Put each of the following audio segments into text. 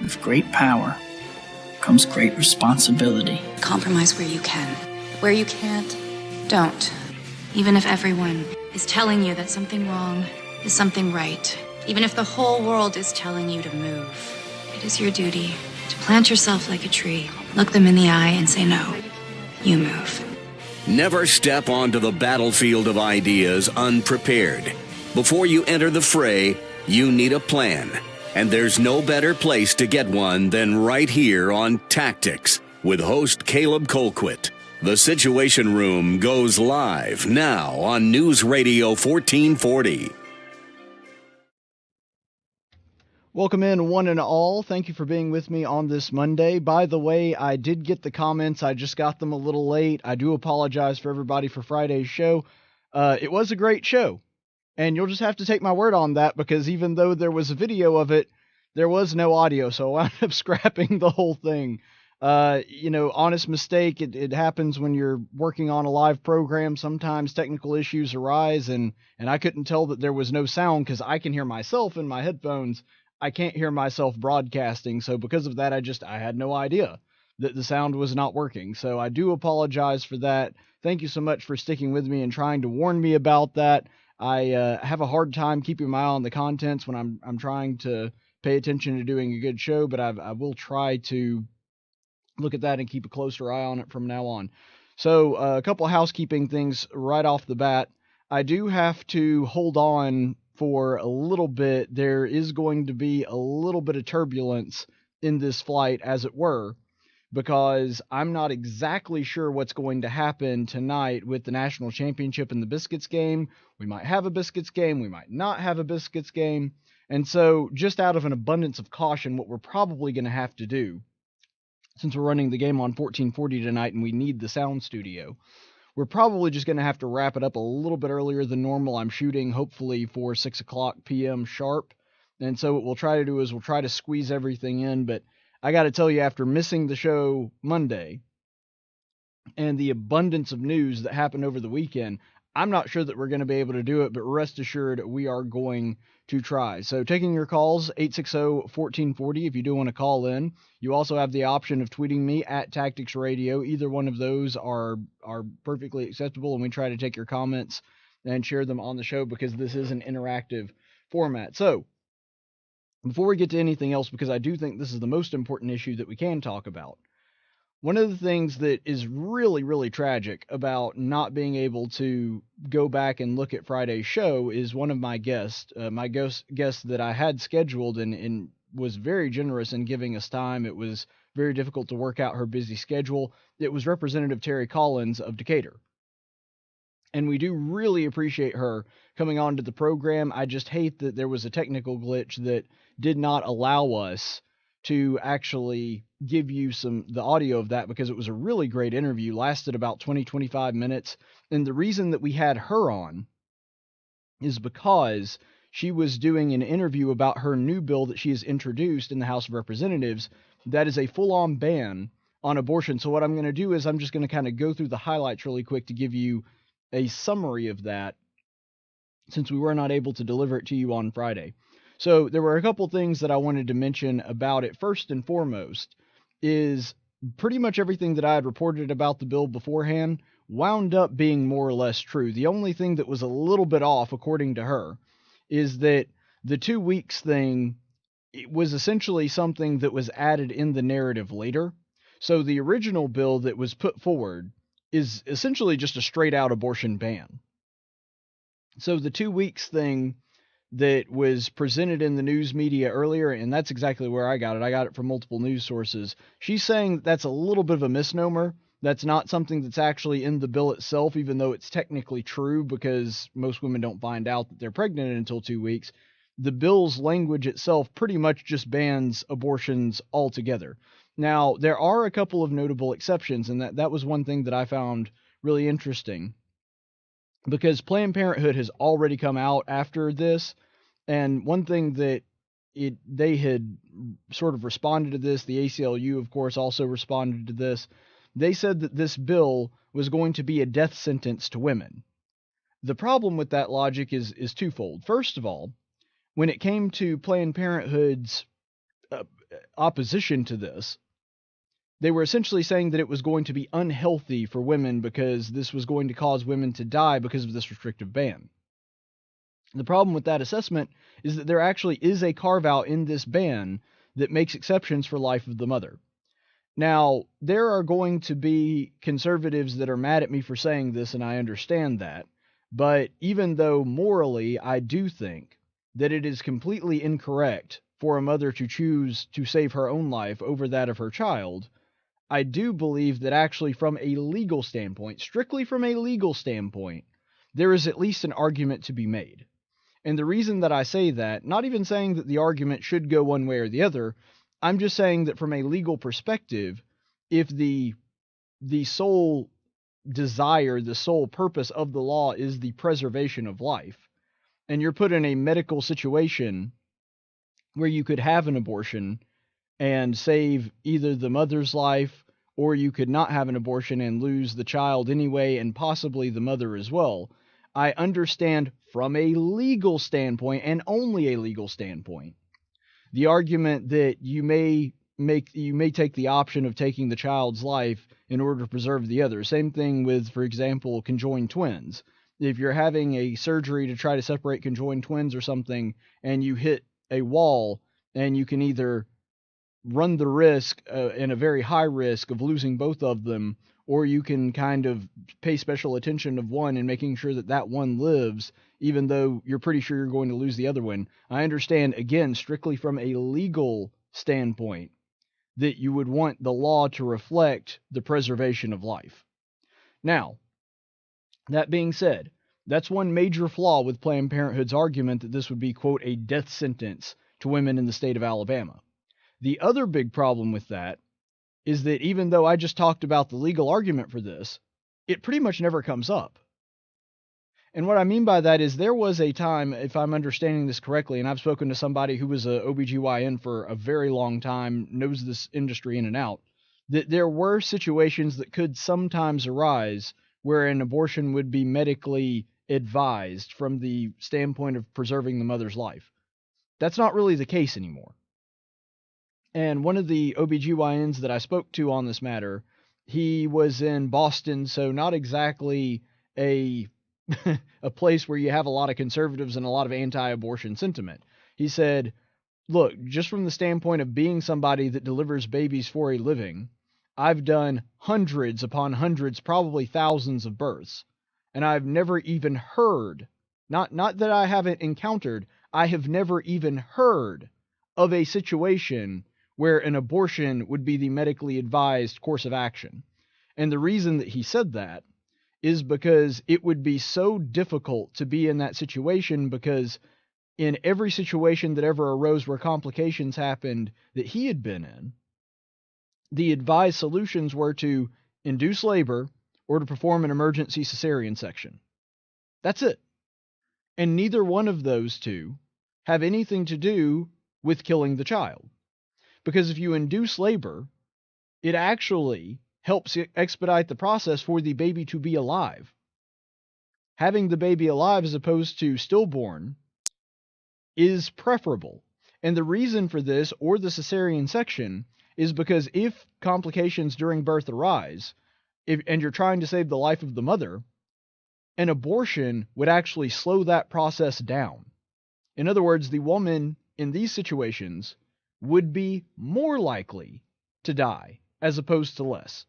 With great power comes great responsibility. Compromise where you can. Where you can't, don't. Even if everyone is telling you that something wrong is something right. Even if the whole world is telling you to move. It is your duty to plant yourself like a tree, look them in the eye and say no. You move. Never step onto the battlefield of ideas unprepared. Before you enter the fray, you need a plan. And there's no better place to get one than right here on Tactics with host Caleb Colquitt. The Situation Room goes live now on News Radio 1440. Welcome in, one and all. Thank you for being with me on this Monday. By the way, I did get the comments. I just got them a little late. I do apologize for everybody for Friday's show. It was a great show, and you'll just have to take my word on that, because even though there was a video of it, there was no audio, so I wound up scrapping the whole thing. Honest mistake. It happens when you're working on a live program. Sometimes technical issues arise, and I couldn't tell that there was no sound because I can hear myself in my headphones. I can't hear myself broadcasting, so because of that, I had no idea that the sound was not working. So I do apologize for that. Thank you so much for sticking with me and trying to warn me about that. I have a hard time keeping my eye on the contents when I'm trying to pay attention to doing a good show, but I will try to look at that and keep a closer eye on it from now on. So a couple of housekeeping things right off the bat. I do have to hold on for a little bit. There is going to be a little bit of turbulence in this flight, as it were, because I'm not exactly sure what's going to happen tonight with the national championship and the Biscuits game. We might have a Biscuits game. We might not have a Biscuits game. And so just out of an abundance of caution, what we're probably going to have to do, since we're running the game on 1440 tonight and we need the sound studio, we're probably just going to have to wrap it up a little bit earlier than normal. I'm shooting hopefully for 6 o'clock p.m. sharp. And so what we'll try to do is we'll try to squeeze everything in. But I got to tell you, after missing the show Monday and the abundance of news that happened over the weekend, I'm not sure that we're going to be able to do it, but rest assured we are going to try. So taking your calls, 860-1440 if you do want to call in. You also have the option of tweeting me at Tactics Radio. Either one of those are perfectly acceptable, and we try to take your comments and share them on the show because this is an interactive format. So before we get to anything else, because I do think this is the most important issue that we can talk about, one of the things that is really, really tragic about not being able to go back and look at Friday's show is one of my guests, guest that I had scheduled and was very generous in giving us time. It was very difficult to work out her busy schedule. It was Representative Terry Collins of Decatur. And we do really appreciate her coming on to the program. I just hate that there was a technical glitch that did not allow us to actually give you the audio of that, because it was a really great interview, lasted about 20-25 minutes. And the reason that we had her on is because she was doing an interview about her new bill that she has introduced in the House of Representatives that is a full-on ban on abortion. So what I'm going to do is I'm just going to kind of go through the highlights really quick to give you a summary of that, since we were not able to deliver it to you on Friday. So there were a couple things that I wanted to mention about it. First and foremost is pretty much everything that I had reported about the bill beforehand wound up being more or less true. The only thing that was a little bit off, according to her, is that the 2 weeks thing, it was essentially something that was added in the narrative later. So the original bill that was put forward is essentially just a straight out abortion ban. So the 2 weeks thing that was presented in the news media earlier, and that's exactly where I got it. I got it from multiple news sources. She's saying that's a little bit of a misnomer. That's not something that's actually in the bill itself, even though it's technically true, because most women don't find out that they're pregnant until 2 weeks. The bill's language itself pretty much just bans abortions altogether. Now, there are a couple of notable exceptions, and that was one thing that I found really interesting, because Planned Parenthood has already come out after this. And one thing that they had sort of responded to this, the ACLU, of course, also responded to this. They said that this bill was going to be a death sentence to women. The problem with that logic is twofold. First of all, when it came to Planned Parenthood's opposition to this, they were essentially saying that it was going to be unhealthy for women because this was going to cause women to die because of this restrictive ban. The problem with that assessment is that there actually is a carve-out in this ban that makes exceptions for life of the mother. Now, there are going to be conservatives that are mad at me for saying this, and I understand that. But even though morally I do think that it is completely incorrect for a mother to choose to save her own life over that of her child, I do believe that actually from a legal standpoint, strictly from a legal standpoint, there is at least an argument to be made. And the reason that I say that, not even saying that the argument should go one way or the other, I'm just saying that from a legal perspective, if the sole desire, the sole purpose of the law is the preservation of life, and you're put in a medical situation where you could have an abortion and save either the mother's life, or you could not have an abortion and lose the child anyway, and possibly the mother as well, I understand from a legal standpoint, and only a legal standpoint, the argument that you may take the option of taking the child's life in order to preserve the other. Same thing with, for example, conjoined twins. If you're having a surgery to try to separate conjoined twins or something, and you hit a wall, and you can either run the risk, and a very high risk, of losing both of them, or you can kind of pay special attention of one and making sure that that one lives, even though you're pretty sure you're going to lose the other one. I understand, again, strictly from a legal standpoint, that you would want the law to reflect the preservation of life. Now, that being said, that's one major flaw with Planned Parenthood's argument that this would be, quote, a death sentence to women in the state of Alabama. The other big problem with that is that even though I just talked about the legal argument for this, it pretty much never comes up. And what I mean by that is there was a time, if I'm understanding this correctly, and I've spoken to somebody who was a OBGYN for a very long time, knows this industry in and out, that there were situations that could sometimes arise where an abortion would be medically advised from the standpoint of preserving the mother's life. That's not really the case anymore. And one of the OBGYNs that I spoke to on this matter, he was in Boston, so not exactly a place where you have a lot of conservatives and a lot of anti-abortion sentiment. He said, look, just from the standpoint of being somebody that delivers babies for a living, I've done hundreds upon hundreds, probably thousands of births, and I've never even heard, not that I haven't encountered, I have never even heard of a situation where an abortion would be the medically advised course of action. And the reason that he said that is because it would be so difficult to be in that situation, because in every situation that ever arose where complications happened that he had been in, the advised solutions were to induce labor or to perform an emergency cesarean section. That's it. And neither one of those two have anything to do with killing the child. Because if you induce labor, it actually helps expedite the process for the baby to be alive. Having the baby alive as opposed to stillborn is preferable. And the reason for this, or the cesarean section, is because if complications during birth arise, and you're trying to save the life of the mother, an abortion would actually slow that process down. In other words, the woman in these situations would be more likely to die as opposed to less.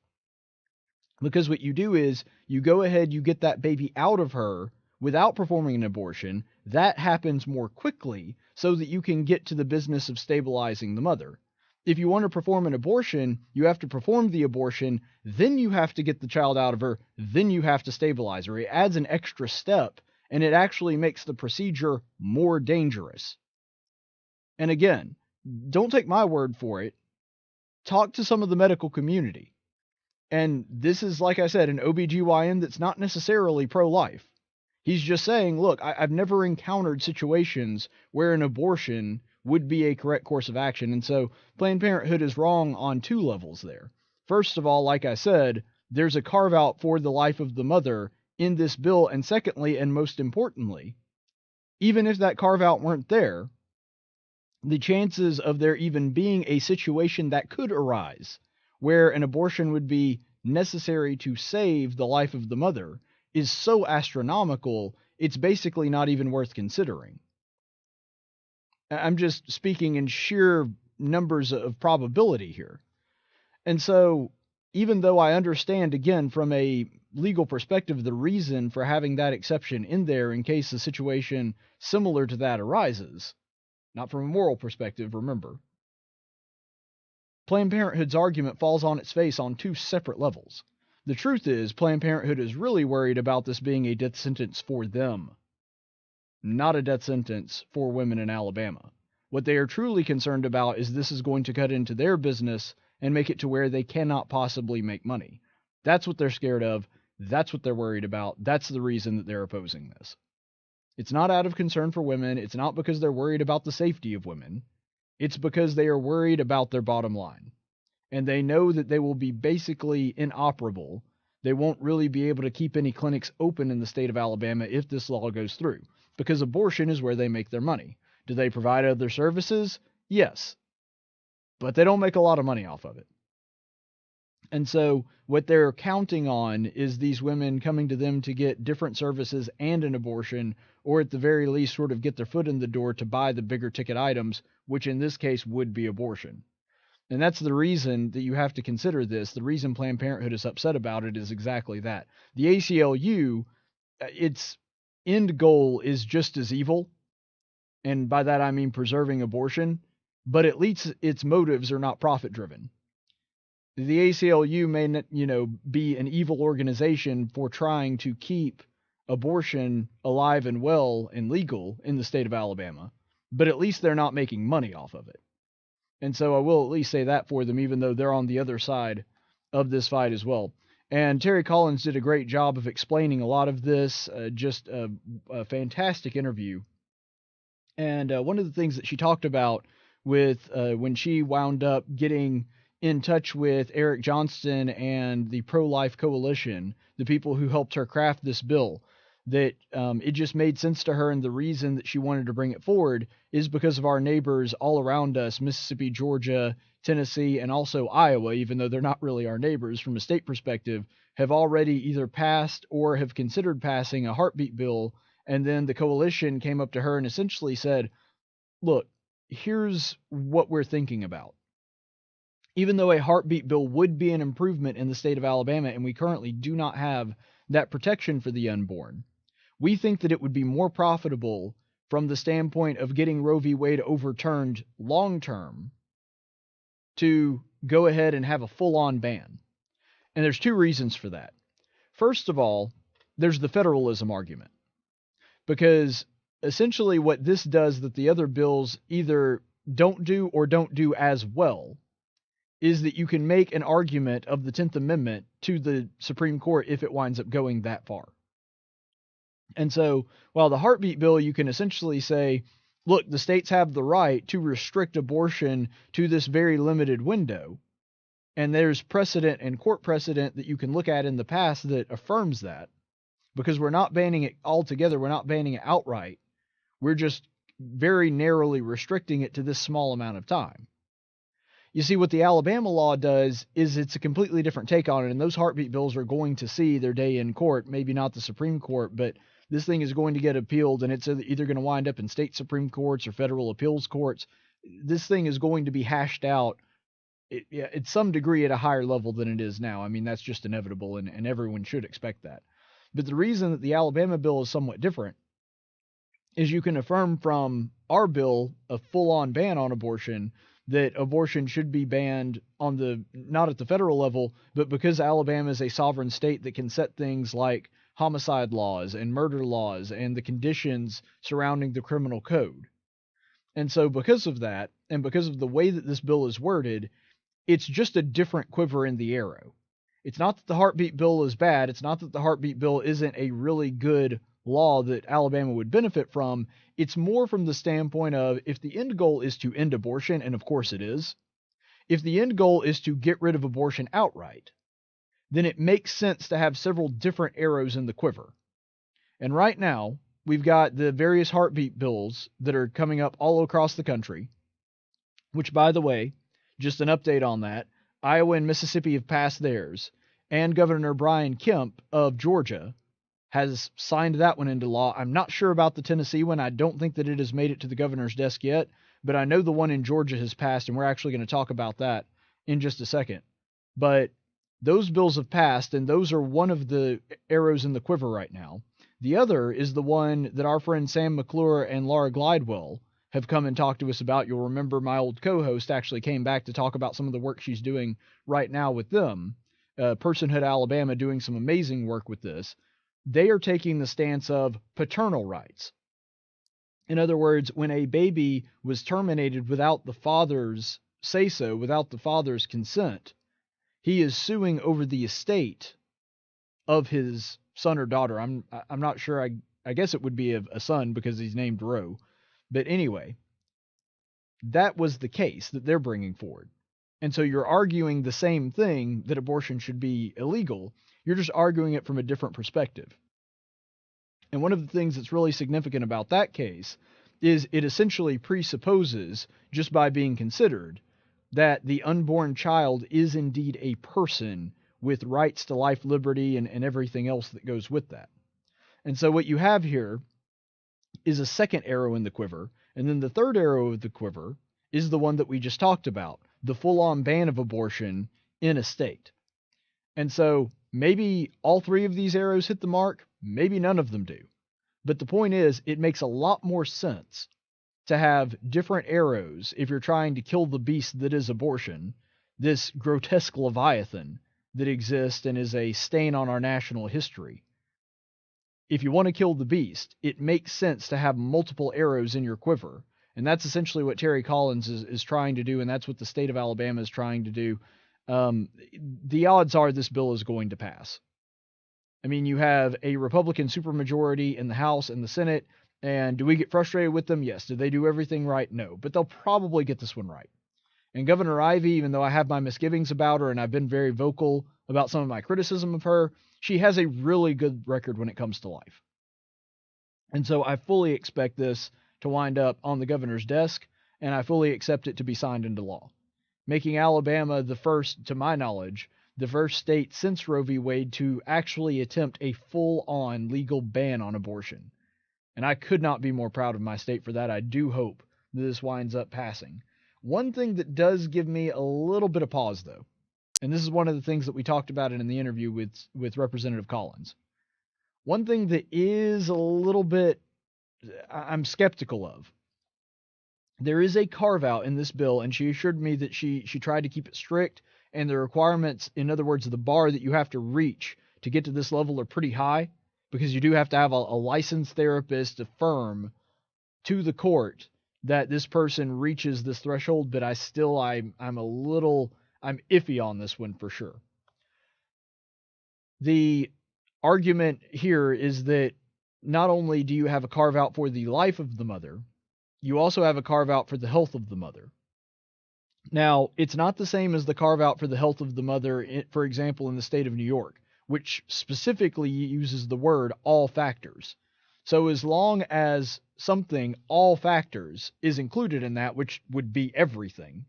Because what you do is you go ahead, you get that baby out of her without performing an abortion. That happens more quickly so that you can get to the business of stabilizing the mother. If you want to perform an abortion, you have to perform the abortion, then you have to get the child out of her, then you have to stabilize her. It adds an extra step, and it actually makes the procedure more dangerous. And again, don't take my word for it. Talk to some of the medical community. And this is, like I said, an OBGYN that's not necessarily pro-life. He's just saying, look, I've never encountered situations where an abortion would be a correct course of action. And so Planned Parenthood is wrong on two levels there. First of all, like I said, there's a carve-out for the life of the mother in this bill. And secondly, and most importantly, even if that carve-out weren't there, the chances of there even being a situation that could arise where an abortion would be necessary to save the life of the mother is so astronomical, it's basically not even worth considering. I'm just speaking in sheer numbers of probability here. And so, even though I understand, again, from a legal perspective, the reason for having that exception in there in case a situation similar to that arises, not from a moral perspective, remember, Planned Parenthood's argument falls on its face on two separate levels. The truth is, Planned Parenthood is really worried about this being a death sentence for them, not a death sentence for women in Alabama. What they are truly concerned about is this is going to cut into their business and make it to where they cannot possibly make money. That's what they're scared of. That's what they're worried about. That's the reason that they're opposing this. It's not out of concern for women. It's not because they're worried about the safety of women. It's because they are worried about their bottom line. And they know that they will be basically inoperable. They won't really be able to keep any clinics open in the state of Alabama if this law goes through, because abortion is where they make their money. Do they provide other services? Yes. But they don't make a lot of money off of it. And so what they're counting on is these women coming to them to get different services and an abortion, or at the very least sort of get their foot in the door to buy the bigger ticket items, which in this case would be abortion. And that's the reason that you have to consider this. The reason Planned Parenthood is upset about it is exactly that. The ACLU, its end goal is just as evil, and by that I mean preserving abortion, but at least its motives are not profit-driven. The ACLU may, be an evil organization for trying to keep abortion alive and well and legal in the state of Alabama, but at least they're not making money off of it. And so I will at least say that for them, even though they're on the other side of this fight as well. And Terry Collins did a great job of explaining a lot of this, just a fantastic interview. And one of the things that she talked about with when she wound up getting in touch with Eric Johnston and the Pro-Life Coalition, the people who helped her craft this bill, that it just made sense to her, and the reason that she wanted to bring it forward is because of our neighbors all around us, Mississippi, Georgia, Tennessee, and also Iowa, even though they're not really our neighbors from a state perspective, have already either passed or have considered passing a heartbeat bill. And then the coalition came up to her and essentially said, look, here's what we're thinking about. Even though a heartbeat bill would be an improvement in the state of Alabama, and we currently do not have that protection for the unborn, we think that it would be more profitable from the standpoint of getting Roe v. Wade overturned long-term to go ahead and have a full-on ban. And there's two reasons for that. First of all, there's the federalism argument. Because essentially what this does that the other bills either don't do or don't do as well is that you can make an argument of the 10th Amendment to the Supreme Court if it winds up going that far. And so, while the heartbeat bill, you can essentially say, look, the states have the right to restrict abortion to this very limited window. And there's precedent and court precedent that you can look at in the past that affirms that, because we're not banning it altogether. We're not banning it outright. We're just very narrowly restricting it to this small amount of time. You see, what the Alabama law does is it's a completely different take on it, and those heartbeat bills are going to see their day in court, maybe not the Supreme Court, but this thing is going to get appealed, and it's either going to wind up in state Supreme Courts or federal appeals courts. This thing is going to be hashed out at some degree at a higher level than it is now. I mean, that's just inevitable, and everyone should expect that. But the reason that the Alabama bill is somewhat different is you can affirm from our bill a full-on ban on abortion, that abortion should be banned on not at the federal level, but because Alabama is a sovereign state that can set things like homicide laws and murder laws and the conditions surrounding the criminal code. And so because of that, and because of the way that this bill is worded, it's just a different quiver in the arrow. It's not that the heartbeat bill is bad. It's not that the heartbeat bill isn't a really good law that Alabama would benefit from. It's more from the standpoint of, if the end goal is to end abortion, and of course it is, if the end goal is to get rid of abortion outright, then it makes sense to have several different arrows in the quiver. And right now, we've got the various heartbeat bills that are coming up all across the country. which, by the way, just an update on that, Iowa and Mississippi have passed theirs, and Governor Brian Kemp of Georgia has signed that one into law. I'm not sure about the Tennessee one. I don't think that it has made it to the governor's desk yet, but I know the one in Georgia has passed, and we're actually going to talk about that in just a second. But those bills have passed, and those are one of the arrows in the quiver right now. The other is the one that our friend Sam McClure and Laura Glidewell have come and talked to us about. You'll remember my old co-host actually came back to talk about some of the work she's doing right now with them. Personhood Alabama doing some amazing work with this. They are taking the stance of paternal rights. In other words, when a baby was terminated without the father's say-so, without the father's consent, he is suing over the estate of his son or daughter. I'm not sure. I guess it would be a son because he's named Roe. But anyway, that was the case that they're bringing forward. And so you're arguing the same thing, that abortion should be illegal. You're just arguing it from a different perspective. And one of the things that's really significant about that case is it essentially presupposes, just by being considered, that the unborn child is indeed a person with rights to life, liberty, and everything else that goes with that. And so what you have here is a second arrow in the quiver, and then the third arrow of the quiver is the one that we just talked about, the full-on ban of abortion in a state. And so maybe all three of these arrows hit the mark, maybe none of them do. But the point is, it makes a lot more sense to have different arrows if you're trying to kill the beast that is abortion, this grotesque leviathan that exists and is a stain on our national history. If you want to kill the beast, it makes sense to have multiple arrows in your quiver. And that's essentially what Terry Collins is trying to do, and that's what the state of Alabama is trying to do. The odds are this bill is going to pass. I mean, you have a Republican supermajority in the House and the Senate, and do we get frustrated with them? Yes. Did they do everything right? No. But they'll probably get this one right. And Governor Ivey, even though I have my misgivings about her and I've been very vocal about some of my criticism of her, she has a really good record when it comes to life. And so I fully expect this to wind up on the governor's desk, and I fully accept it to be signed into law, making Alabama the first, to my knowledge, the first state since Roe v. Wade to actually attempt a full-on legal ban on abortion. And I could not be more proud of my state for that. I do hope that this winds up passing. One thing that does give me a little bit of pause, though, and this is one of the things that we talked about in the interview with Representative Collins. One thing that is a little bit I'm skeptical of. There is a carve-out in this bill, and she assured me that she tried to keep it strict, and the requirements, in other words, the bar that you have to reach to get to this level are pretty high, because you do have to have a licensed therapist affirm to the court that this person reaches this threshold, but I'm iffy on this one for sure. The argument here is that not only do you have a carve out for the life of the mother, you also have a carve out for the health of the mother. Now, it's not the same as the carve out for the health of the mother, for example, in the state of New York, which specifically uses the word all factors. So as long as something, all factors, is included in that, which would be everything,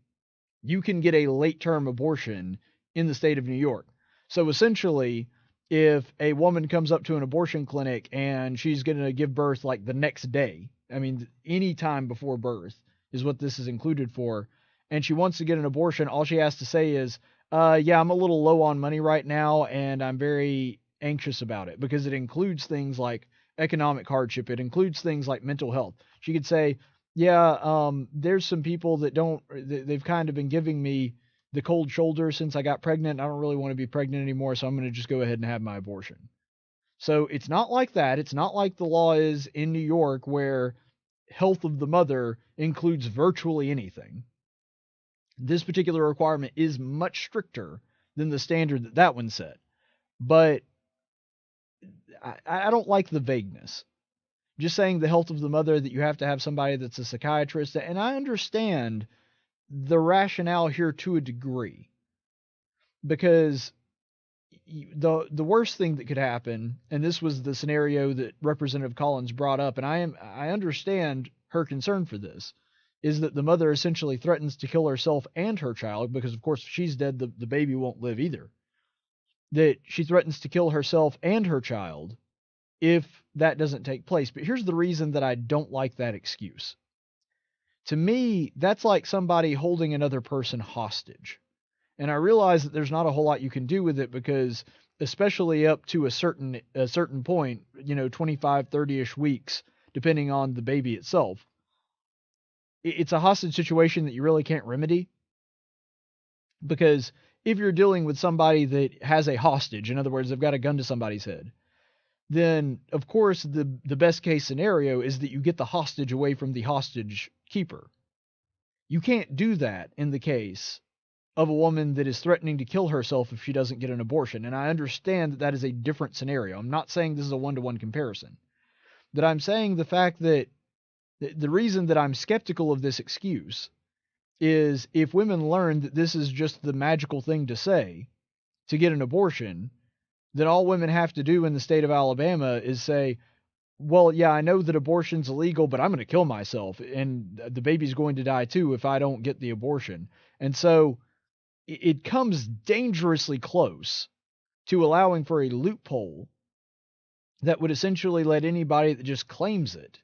you can get a late-term abortion in the state of New York. So essentially, if a woman comes up to an abortion clinic and she's going to give birth like the next day, I mean, any time before birth is what this is included for, and she wants to get an abortion, all she has to say is, yeah, I'm a little low on money right now, and I'm very anxious about it, because it includes things like economic hardship. It includes things like mental health. She could say, yeah, there's some people that they've kind of been giving me the cold shoulder since I got pregnant. I don't really want to be pregnant anymore, so I'm going to just go ahead and have my abortion. So it's not like that. It's not like the law is in New York where health of the mother includes virtually anything. This particular requirement is much stricter than the standard that one set. But I don't like the vagueness. Just saying the health of the mother, that you have to have somebody that's a psychiatrist, and I understand the rationale here to a degree, because the worst thing that could happen, and this was the scenario that Representative Collins brought up, and I understand her concern for this, is that the mother essentially threatens to kill herself and her child, because of course if she's dead, the baby won't live either. That she threatens to kill herself and her child if that doesn't take place. But here's the reason that I don't like that excuse. To me, that's like somebody holding another person hostage. And I realize that there's not a whole lot you can do with it, because especially up to a certain point, 25, 30-ish weeks, depending on the baby itself, it's a hostage situation that you really can't remedy. Because if you're dealing with somebody that has a hostage, in other words, they've got a gun to somebody's head, then of course the best case scenario is that you get the hostage away from the hostage keeper. You can't do that in the case of a woman that is threatening to kill herself if she doesn't get an abortion. And I understand that that is a different scenario. I'm not saying this is a one-to-one comparison. But I'm saying the fact that the reason that I'm skeptical of this excuse is if women learn that this is just the magical thing to say to get an abortion, then all women have to do in the state of Alabama is say, well, yeah, I know that abortion's illegal, but I'm going to kill myself, and the baby's going to die too if I don't get the abortion. And so it comes dangerously close to allowing for a loophole that would essentially let anybody that just claims it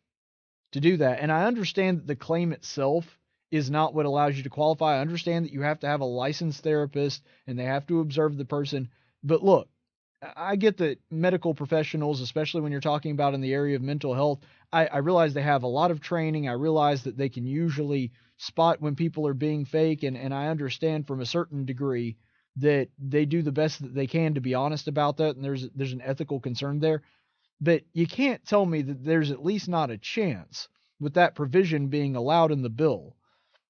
to do that. And I understand that the claim itself is not what allows you to qualify. I understand that you have to have a licensed therapist and they have to observe the person. But look, I get that medical professionals, especially when you're talking about in the area of mental health, I realize they have a lot of training. I realize that they can usually spot when people are being fake. And I understand from a certain degree that they do the best that they can to be honest about that. And there's an ethical concern there. But you can't tell me that there's at least not a chance with that provision being allowed in the bill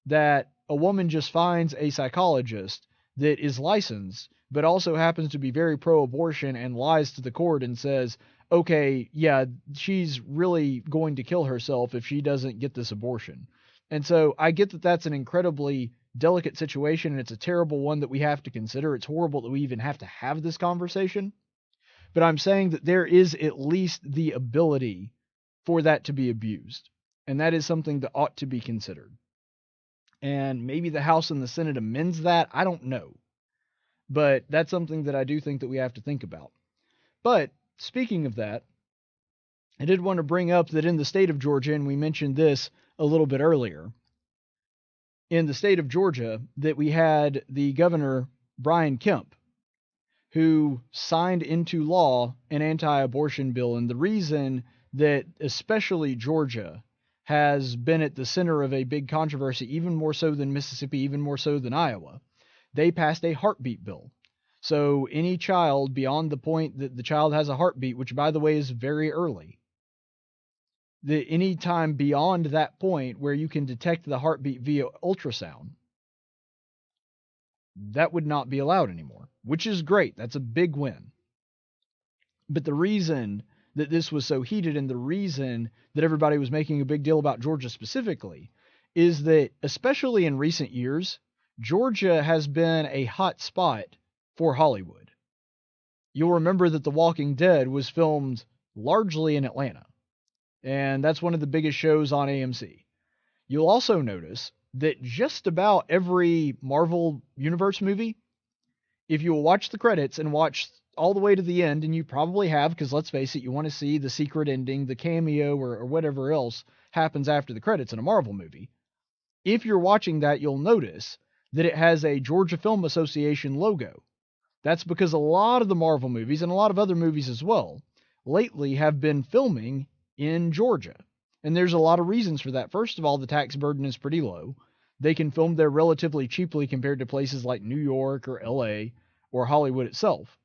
that a woman just finds a psychologist that is licensed, but also happens to be very pro-abortion and lies to the court and says, okay, yeah, she's really going to kill herself if she doesn't get this abortion. And so I get that that's an incredibly delicate situation, and it's a terrible one that we have to consider. It's horrible that we even have to have this conversation. But I'm saying that there is at least the ability for that to be abused. And that is something that ought to be considered. And maybe the House and the Senate amends that. I don't know. But that's something that I do think that we have to think about. But speaking of that, I did want to bring up that in the state of Georgia, and we mentioned this a little bit earlier, in the state of Georgia, that we had the governor, Brian Kemp, who signed into law an anti-abortion bill. And the reason that especially Georgia has been at the center of a big controversy, even more so than Mississippi, even more so than Iowa, they passed a heartbeat bill. So any child beyond the point that the child has a heartbeat, which by the way is very early, any time beyond that point where you can detect the heartbeat via ultrasound, that would not be allowed anymore, which is great. That's a big win. But the reason that this was so heated and the reason that everybody was making a big deal about Georgia specifically is that, especially in recent years, Georgia has been a hot spot for Hollywood. You'll remember that The Walking Dead was filmed largely in Atlanta, and that's one of the biggest shows on AMC. You'll also notice that just about every Marvel Universe movie, if you will watch the credits and watch all the way to the end, and you probably have, because let's face it, you want to see the secret ending, the cameo, or whatever else happens after the credits in a Marvel movie. If you're watching that, you'll notice that it has a Georgia Film Association logo. That's because a lot of the Marvel movies, and a lot of other movies as well, lately have been filming in Georgia. And there's a lot of reasons for that. First of all, the tax burden is pretty low. They can film there relatively cheaply compared to places like New York or LA or Hollywood itself.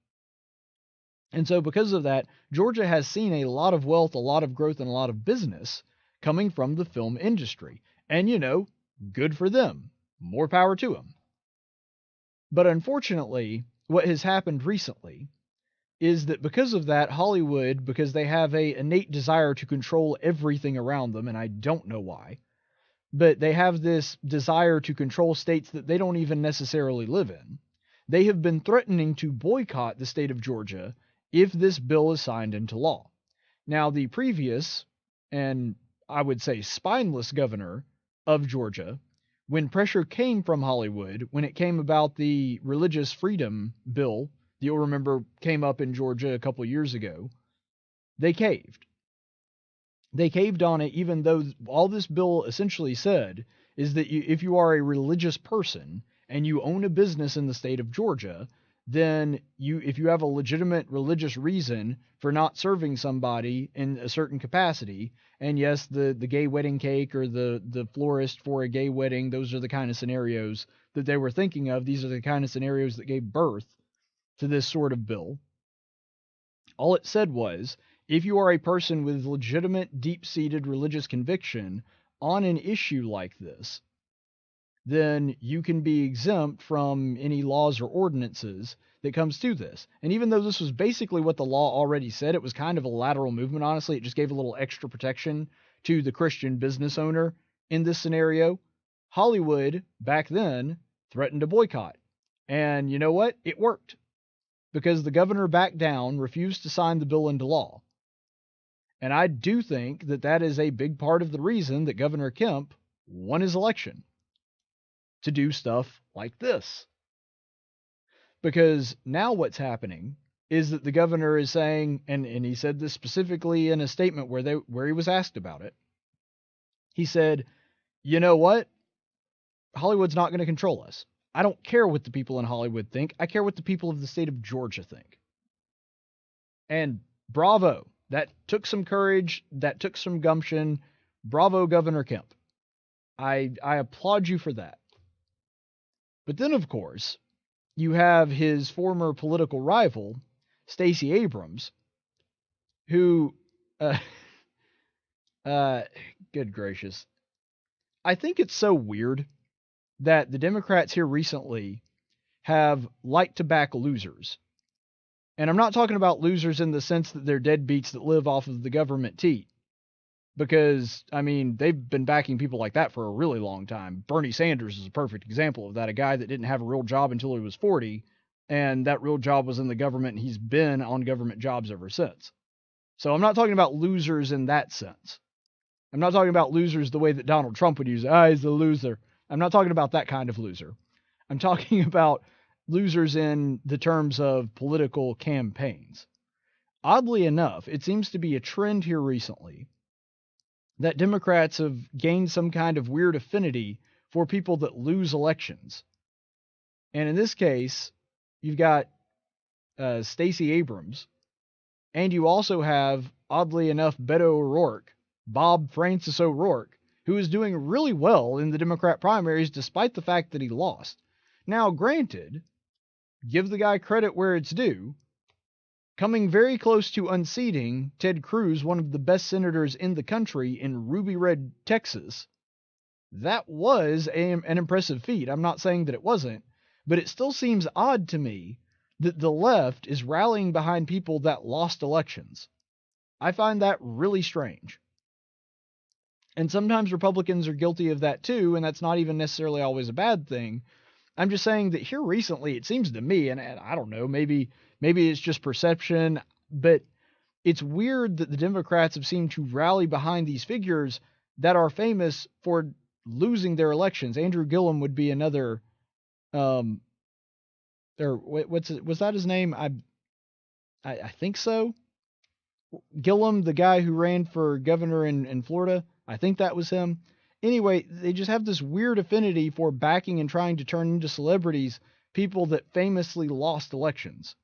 And so because of that, Georgia has seen a lot of wealth, a lot of growth, and a lot of business coming from the film industry. And, good for them. More power to them. But unfortunately, what has happened recently is that because of that, Hollywood, because they have an innate desire to control everything around them, and I don't know why, but they have this desire to control states that they don't even necessarily live in. They have been threatening to boycott the state of Georgia if this bill is signed into law. Now, the previous, and I would say spineless governor of Georgia, when pressure came from Hollywood, when it came about the religious freedom bill, you'll remember came up in Georgia a couple of years ago, they caved. They caved on it, even though all this bill essentially said is that if you are a religious person and you own a business in the state of Georgia, then if you have a legitimate religious reason for not serving somebody in a certain capacity, and yes, the gay wedding cake or the florist for a gay wedding, those are the kind of scenarios that they were thinking of. These are the kind of scenarios that gave birth to this sort of bill. All it said was, if you are a person with legitimate, deep-seated religious conviction on an issue like this, then you can be exempt from any laws or ordinances that comes to this. And even though this was basically what the law already said, it was kind of a lateral movement, honestly. It just gave a little extra protection to the Christian business owner in this scenario. Hollywood, back then, threatened to boycott. And you know what? It worked. Because the governor backed down, refused to sign the bill into law. And I do think that that is a big part of the reason that Governor Kemp won his election. To do stuff like this. Because now what's happening is that the governor is saying, and he said this specifically in a statement where he was asked about it. He said, you know what? Hollywood's not going to control us. I don't care what the people in Hollywood think. I care what the people of the state of Georgia think. And bravo. That took some courage. That took some gumption. Bravo, Governor Kemp. I applaud you for that. But then, of course, you have his former political rival, Stacey Abrams, who, good gracious. I think it's so weird that the Democrats here recently have liked to back losers. And I'm not talking about losers in the sense that they're deadbeats that live off of the government teat. Because, I mean, they've been backing people like that for a really long time. Bernie Sanders is a perfect example of that. A guy that didn't have a real job until he was 40, and that real job was in the government, and he's been on government jobs ever since. So I'm not talking about losers in that sense. I'm not talking about losers the way that Donald Trump would use it. He's a loser. I'm not talking about that kind of loser. I'm talking about losers in the terms of political campaigns. Oddly enough, it seems to be a trend here recently that Democrats have gained some kind of weird affinity for people that lose elections. And in this case, you've got Stacey Abrams, and you also have, oddly enough, Beto O'Rourke, Bob Francis O'Rourke, who is doing really well in the Democrat primaries despite the fact that he lost. Now, granted, give the guy credit where it's due, coming very close to unseating Ted Cruz, one of the best senators in the country in Ruby Red, Texas. That was an impressive feat. I'm not saying that it wasn't, but it still seems odd to me that the left is rallying behind people that lost elections. I find that really strange. And sometimes Republicans are guilty of that too, and that's not even necessarily always a bad thing. I'm just saying that here recently, it seems to me, and I don't know, maybe it's just perception, but it's weird that the Democrats have seemed to rally behind these figures that are famous for losing their elections. Andrew Gillum would be another, was that his name? I think so. Gillum, the guy who ran for governor in Florida, I think that was him. Anyway, they just have this weird affinity for backing and trying to turn into celebrities people that famously lost elections.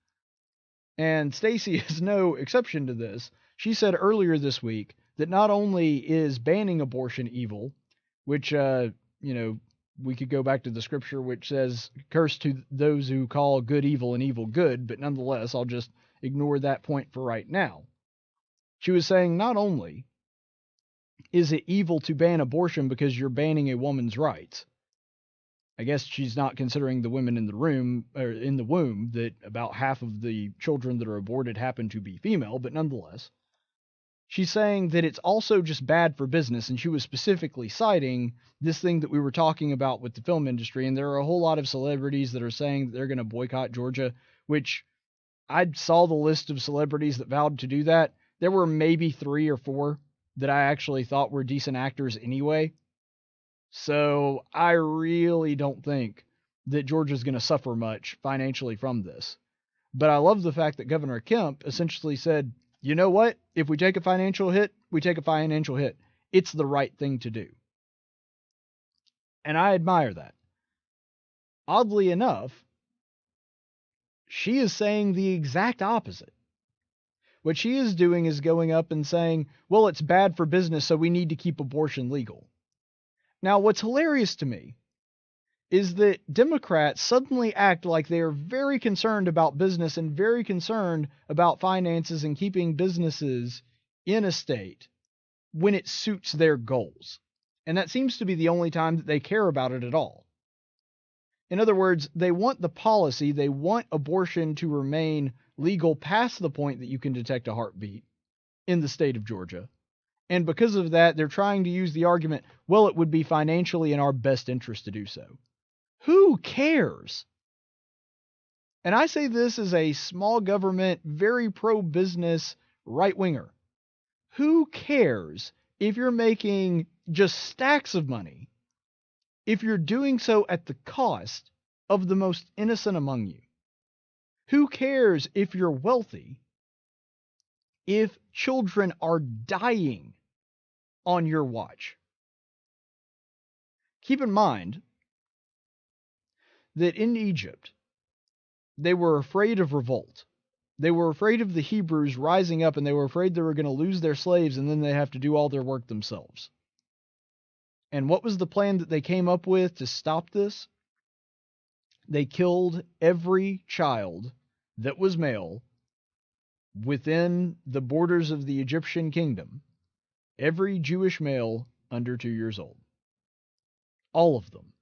And Stacey is no exception to this. She said earlier this week that not only is banning abortion evil, which, we could go back to the scripture which says, curse to those who call good evil and evil good, but nonetheless, I'll just ignore that point for right now. She was saying not only is it evil to ban abortion because you're banning a woman's rights. I guess she's not considering the women in the room or in the womb, that about half of the children that are aborted happen to be female, but nonetheless, she's saying that it's also just bad for business. And she was specifically citing this thing that we were talking about with the film industry. And there are a whole lot of celebrities that are saying that they're going to boycott Georgia, which I saw the list of celebrities that vowed to do that. There were maybe 3 or 4 that I actually thought were decent actors anyway. So I really don't think that Georgia's going to suffer much financially from this. But I love the fact that Governor Kemp essentially said, you know what? If we take a financial hit, we take a financial hit. It's the right thing to do. And I admire that. Oddly enough, she is saying the exact opposite. What she is doing is going up and saying, well, it's bad for business, so we need to keep abortion legal. Now, what's hilarious to me is that Democrats suddenly act like they are very concerned about business and very concerned about finances and keeping businesses in a state when it suits their goals. And that seems to be the only time that they care about it at all. In other words, they want the policy, they want abortion to remain legal past the point that you can detect a heartbeat in the state of Georgia. And because of that, they're trying to use the argument, well, it would be financially in our best interest to do so. Who cares? And I say this as a small government, very pro-business right-winger. Who cares if you're making just stacks of money if you're doing so at the cost of the most innocent among you? Who cares if you're wealthy if children are dying on your watch? Keep in mind that in Egypt, they were afraid of revolt. They were afraid of the Hebrews rising up, and they were afraid they were going to lose their slaves, and then they have to do all their work themselves. And what was the plan that they came up with to stop this? They killed every child that was male within the borders of the Egyptian kingdom. Every Jewish male under 2 years old. All of them.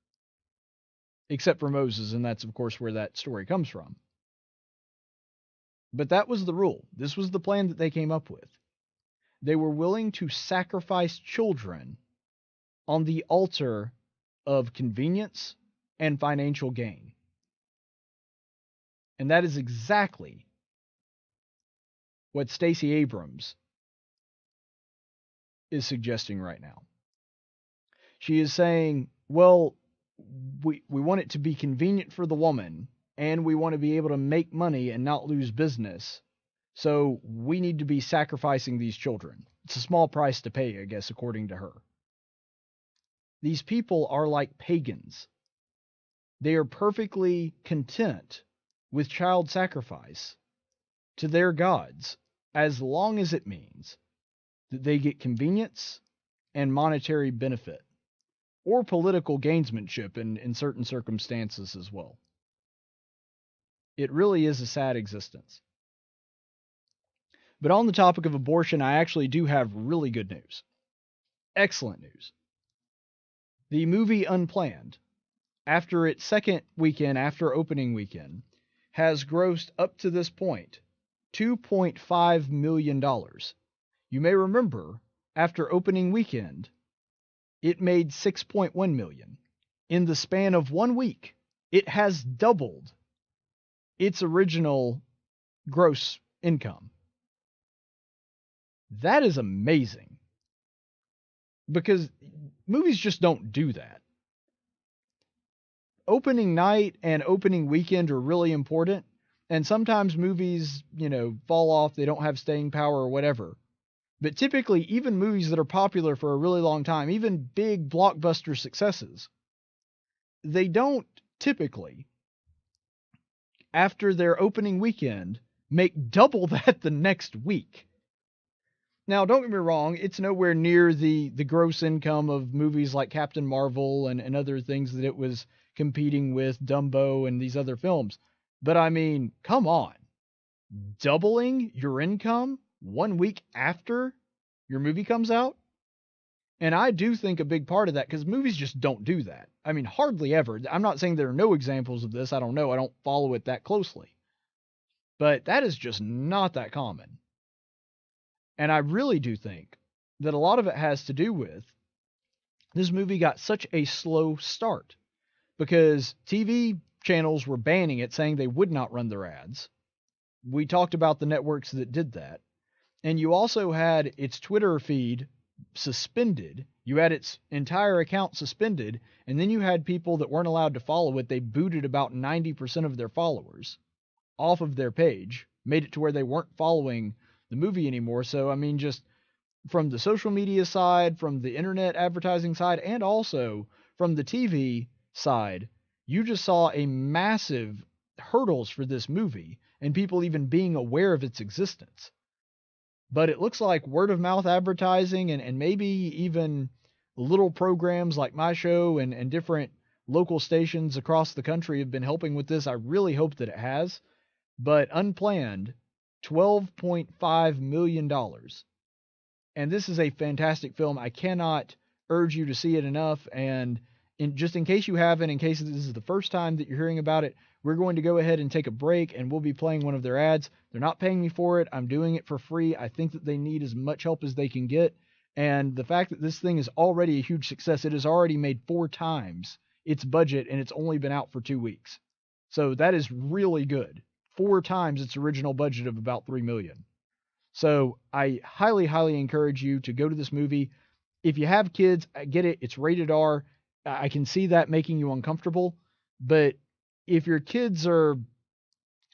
Except for Moses, and that's, of course, where that story comes from. But that was the rule. This was the plan that they came up with. They were willing to sacrifice children on the altar of convenience and financial gain. And that is exactly what Stacey Abrams is suggesting right now. She is saying, well, we want it to be convenient for the woman, and we want to be able to make money and not lose business. So we need to be sacrificing these children. It's a small price to pay, I guess, according to her. These people are like pagans. They are perfectly content with child sacrifice to their gods, as long as it means that they get convenience and monetary benefit, or political gamesmanship in certain circumstances as well. It really is a sad existence. But on the topic of abortion, I actually do have really good news. Excellent news. The movie Unplanned, after its second weekend, after opening weekend, has grossed up to this point $2.5 million. You may remember, after opening weekend, it made $6.1 million. In the span of 1 week, it has doubled its original gross income. That is amazing. Because movies just don't do that. Opening night and opening weekend are really important. And sometimes movies, fall off. They don't have staying power or whatever. But typically, even movies that are popular for a really long time, even big blockbuster successes, they don't typically, after their opening weekend, make double that the next week. Now, don't get me wrong, it's nowhere near the gross income of movies like Captain Marvel and other things that it was competing with, Dumbo and these other films. But I mean, come on. Doubling your income 1 week after your movie comes out? And I do think a big part of that, because movies just don't do that. I mean, hardly ever. I'm not saying there are no examples of this. I don't know. I don't follow it that closely. But that is just not that common. And I really do think that a lot of it has to do with this movie got such a slow start, because TV channels were banning it, saying they would not run their ads. We talked about the networks that did that. And you also had its Twitter feed suspended You had its entire account suspended, and then you had people that weren't allowed to follow it. They booted about 90% of their followers off of their page, made it to where they weren't following the movie anymore. So, I mean, just from the social media side, from the internet advertising side, and also from the TV side, you just saw a massive hurdles for this movie and people even being aware of its existence. But it looks like word of mouth advertising and maybe even little programs like my show and different local stations across the country have been helping with this. I really hope that it has. But unplanned, $12.5 million. And this is a fantastic film. I cannot urge you to see it enough. And just in case you haven't, in case this is the first time that you're hearing about it, we're going to go ahead and take a break, and we'll be playing one of their ads. They're not paying me for it. I'm doing it for free. I think that they need as much help as they can get. And the fact that this thing is already a huge success, it has already made 4 times its budget, and it's only been out for 2 weeks. So that is really good. 4 times its original budget of about $3 million. So I highly, highly encourage you to go to this movie. If you have kids, I get it. It's rated R. I can see that making you uncomfortable. But if your kids are,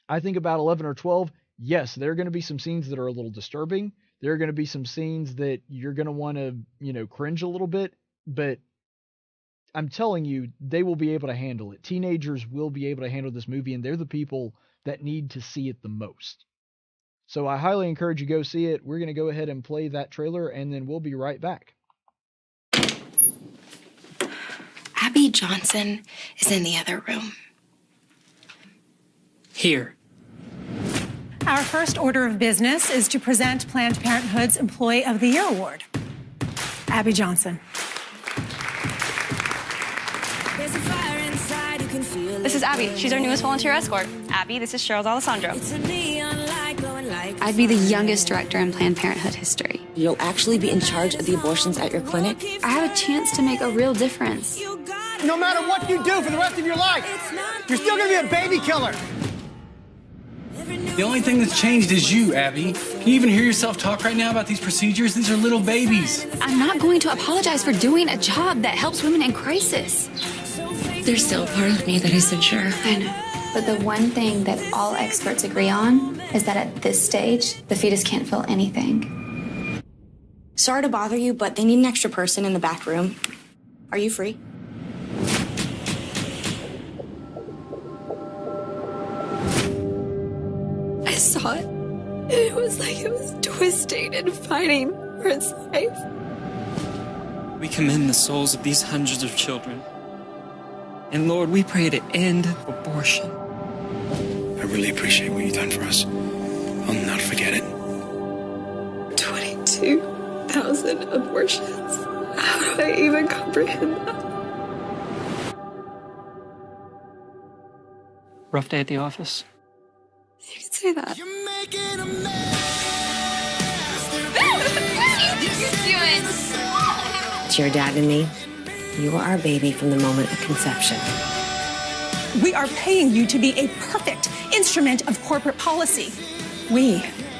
I think, about 11 or 12, yes, there are going to be some scenes that are a little disturbing. There are going to be some scenes that you're going to want to, cringe a little bit. But I'm telling you, they will be able to handle it. Teenagers will be able to handle this movie, and they're the people that need to see it the most. So I highly encourage you to go see it. We're going to go ahead and play that trailer, and then we'll be right back. Abby Johnson is in the other room. Here. Our first order of business is to present Planned Parenthood's Employee of the Year Award. Abby Johnson. This is Abby. She's our newest volunteer escort. Abby, this is Cheryl D'Alessandro. I'd be the youngest director in Planned Parenthood history. You'll actually be in charge of the abortions at your clinic? I have a chance to make a real difference. No matter what you do for the rest of your life, you're still gonna be a baby killer. The only thing that's changed is you, Abby. Can you even hear yourself talk right now about these procedures? These are little babies. I'm not going to apologize for doing a job that helps women in crisis. There's still a part of me that isn't sure. I know. But the one thing that all experts agree on is that at this stage, the fetus can't feel anything. Sorry to bother you, but they need an extra person in the back room. Are you free? I saw it. It was like it was twisting and fighting for its life. We commend the souls of these hundreds of children. And Lord, we pray to end abortion. I really appreciate what you've done for us. I'll not forget it. 22,000 abortions. How do I even comprehend that? Rough day at the office? You can say that. You're doing? It's your dad and me. You are our baby from the moment of conception. We are paying you to be a perfect instrument of corporate policy. We